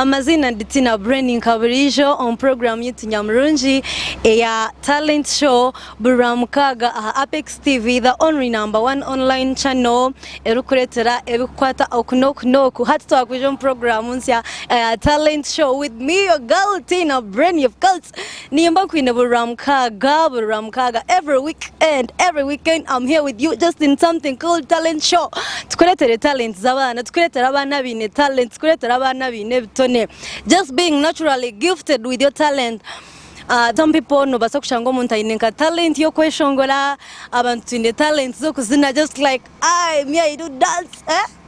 amazina nditina branding kabirijo on program yitu nyamurungi ya talent show buramukaga Apex TV, the only #1 online channel erukuretera ebikwata okunoku hati twakwijo program nsya talent show with me your girl Tina Brand of Cults nimba kwine buramukaga every weekend I'm here with you just in something called talent show. Tukuletere talent zabana, tukuletere abana bine talent, tukuletere abana bine bitone, just being naturally gifted with your talent. Some people no basa kushango muntu ayinenka talent yo kweshongola abantu ine talent zo kuzina just like I do dance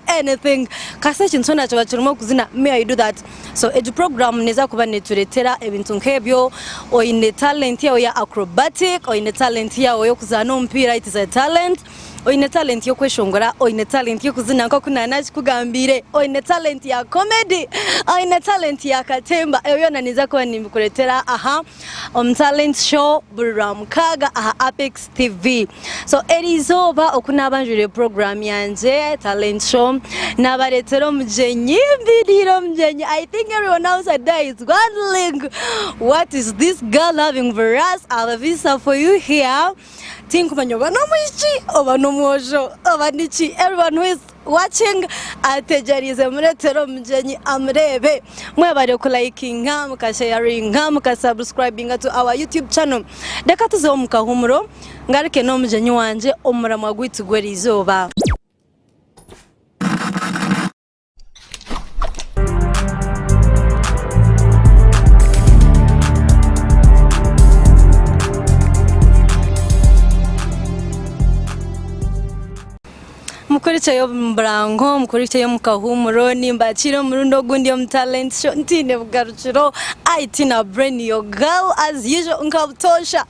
anything kase chinso nacho bachirimo kuzina I do that. So edu program neza kuba neturetera ebintu nkebyo o ine talent yawe ya acrobatic o ine talent yawe yo kuzana umpira, it is a talent. Oine talent yo kweshongora, oine talent yo kuzina nko kunana kugambire, oine talent ya comedy, oine talent ya katemba. Eyo naniza kwa nimekuletera talent show buramukaga Apex TV. So erizoba okuna banjure program yanje talent show nabaretero mjenyi. I think everyone outside there is wondering what is this girl having for us. I have a visa for you here. Everyone who is watching atejarize muretero mjenyi amrebe mwebare kulikinga mukasharinga mukasubscribinga to our YouTube channel dakatuzo mukahumuro ngarike no mjenyi wanje omuramwa gwitugwera izoba. Mukuricha yo mbrango, mukuricha yo mukahumuro, nimbachiro murundo gundi yo talent show ntine bugaruchiro Tina Brand your girl as usual nkabutosha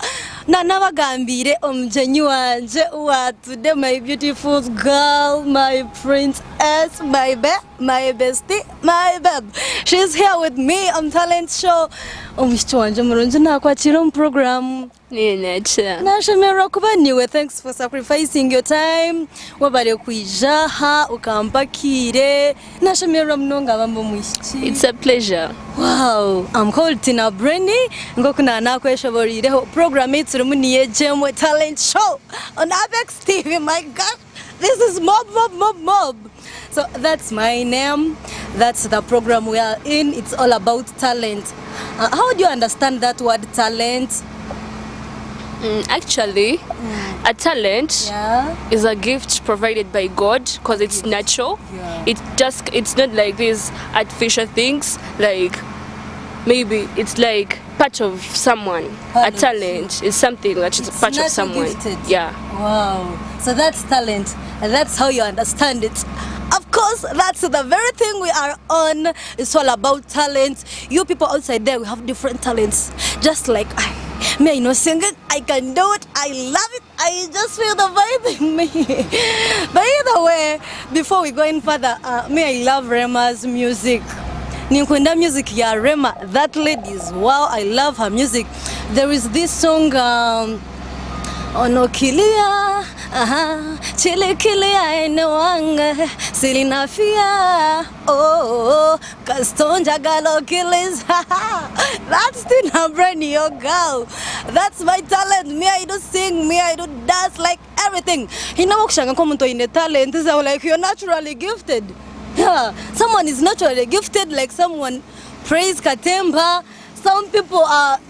na nabagambire omjenyi wanje wa today, my beautiful girl, my princess, my bestie, my babe. She's here with me on talent show. Omishto wanje murunje nakwachiro program. Nashamira kuba niwe, thanks for sacrificing your time. Wabare kuijaha ukampakire. Nashamira mnonga bambo mwishi. It's a pleasure. Wow, I'm called Tina Brand. Ngokuna nakweshoborire program ituru muniye jemwe talent show on Apex TV. My God, this is mob. So that's my name. That's the program we are in. It's all about talent. How do you understand that word talent? Actually, a talent is a gift provided by God because it's natural. It's not like these artificial things, like maybe it's like part of someone. A talent is something that is part of someone. Gifted. Yeah. Wow. So that's talent, and that's how you understand it. Of course, that's the very thing we are on. It's all about talent. You people outside there, we have different talents. Just like I know sing it, I can do it, I love it, I just feel the vibe in me. But either way, before we go in further, I love Rema's music. Nikwenda music ya Rema, that lady is wow, I love her music. There is this song, Onokilia, Chile Kilia enewanga, Silinafia, Kastonja Galo Kilis, that's Tina Brand your girl. That's my talent. Me I do sing, me I do dance, like everything. Hinawakshanga komunto ine talent is like you're naturally gifted. Yeah, someone is naturally gifted, like someone praise katemba. Some people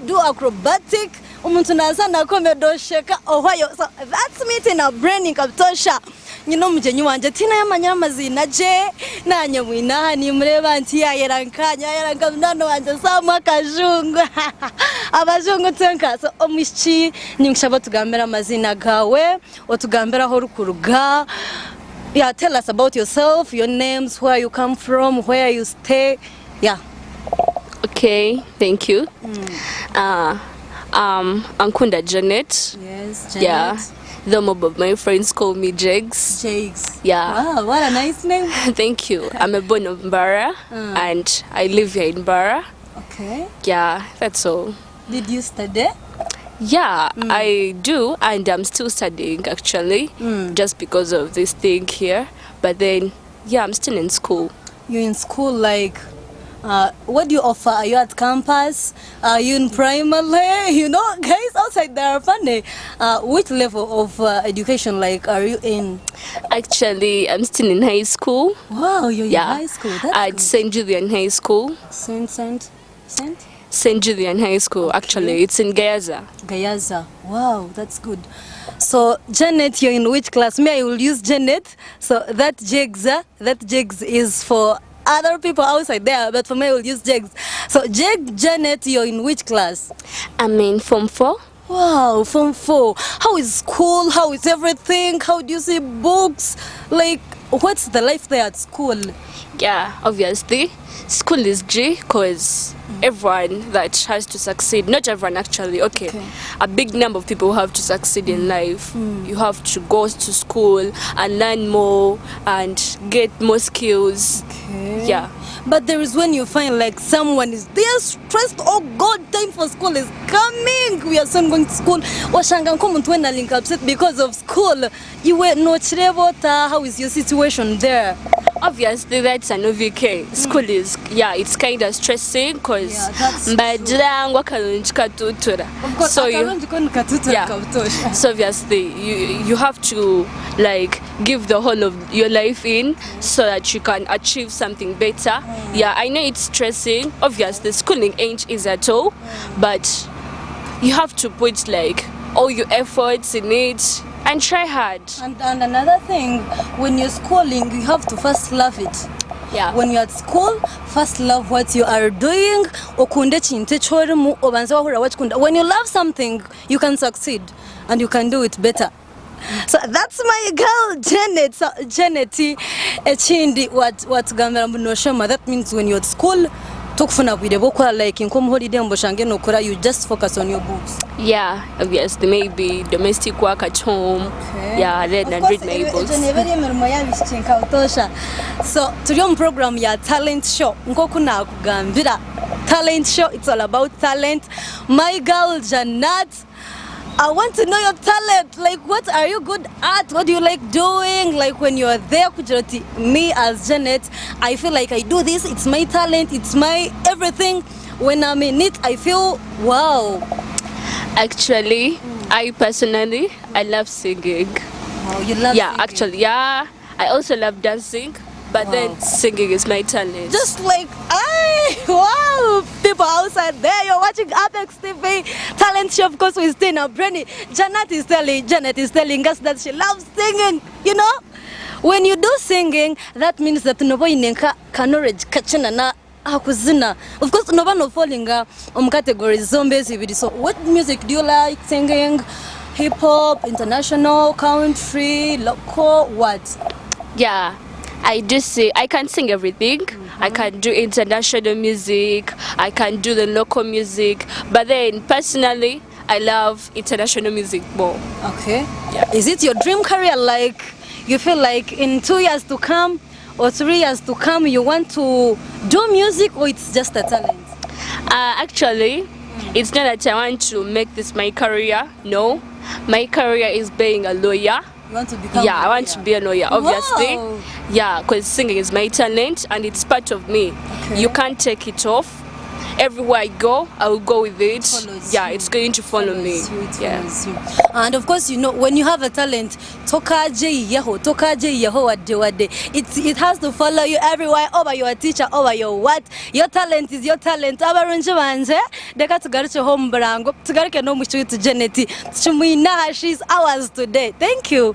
do acrobatic. Umuntu nazana komedo sheka ohayo. So that's me Tina Brand kabutosha. Mjenyi wanje Tina yamanya mazina je na nyamwina ni mreba nti yerankanya mnano wanje sama kajungu abajungu tenka. So omishi nimshaba tugambera mazina gawe otugambera ho rukuruga. Yeah, tell us about yourself, your names, where you come from, where you stay. Yeah. Okay, thank you. Ankunda Janet. Yes, Janet. Yeah. The mob of my friends call me Jegs. Yeah. Wow, what a nice name. Thank you. I'm a born of Mbara and I live here in Mbara. Okay. Yeah, that's all. Did you study? Yeah, I do, and I'm still studying actually, just because of this thing here. But then, yeah, I'm still in school. You're in school, like What do you offer? Are you at campus? Are you in primary? You know, guys outside there are funny. Which level of education like are you in? Actually, I'm still in high school. Wow, you're in high school. That's at good. St. Julian High School. St. Julian High School. Okay. Actually, it's in Gayaza. Gayaza. Wow, that's good. So Janet, you're in which class? Me, I will use Janet. So that Jigs is for other people outside there, but for me, I will use Jigs. So Janet, you're in which class? I'm in Form 4. Wow, Form 4. How is school? How is everything? How do you see books? Like, what's the life there at school? Yeah, obviously. School is G because everyone that has to succeed, not everyone actually, okay. A big number of people have to succeed in life. You have to go to school and learn more and get more skills. Okay. Yeah. But there is when you find like someone is there stressed, oh God, time for school is coming. We are soon going to school. Washanga nko when I link upset because of school. You were not chirevota. How is your situation there? Obviously, that's an OVK. School is, yeah, it's kind of stressing because so obviously you have to like give the whole of your life in so that you can achieve something better. Yeah, I know it's stressing. Obviously, schooling ain't easy at all, but you have to put like all your efforts in it and try hard. And another thing, when you're schooling, you have to first love it. Yeah. When you're at school, first love what you are doing. When you love something, you can succeed and you can do it better. So that's my girl Janet. So Janet, Chindi, what Gamera Munoshama, that means when you're at school, like in holiday you just focus on your books. Yeah, obviously maybe domestic work at home. Okay. Yeah, read and read my books. So today program ya talent show. Nkokuna kugambira talent show, it's all about talent. My girl Janet, I want to know your talent. Like, what are you good at? What do you like doing? Like, when you're there, me as Janet, I feel like I do this. It's my talent. It's my everything. When I'm in it, I feel, wow. Actually, I personally, I love singing. Wow, you love singing? Actually, yeah. I also love dancing. But then singing is my talent. Just like, wow, people outside there, you're watching Apex TV talent show, of course, with Tina Brenny. Janet is telling us that she loves singing, you know? When you do singing, that means that nobody kanore kachana na akuzina. Of course, nobody falling categories zombies. So what music do you like singing? Hip hop, international, country, local, what? Yeah. I can sing everything. I can do international music. I can do the local music. But then personally, I love international music more. Okay. Yeah. Is it your dream career? Like you feel like in 2 years to come or 3 years to come, you want to do music, or it's just a talent? Actually, it's not that I want to make this my career. No, my career is being a lawyer. You want to become I want to be a lawyer, obviously. Wow. Yeah, because singing is my talent and it's part of me. Okay. You can't take it off. Everywhere I go, I will go with it. It's going to follow me. And of course, you know, when you have a talent, it has to follow you everywhere, over your teacher, over your what. Your talent is your talent. She's ours today. Thank you.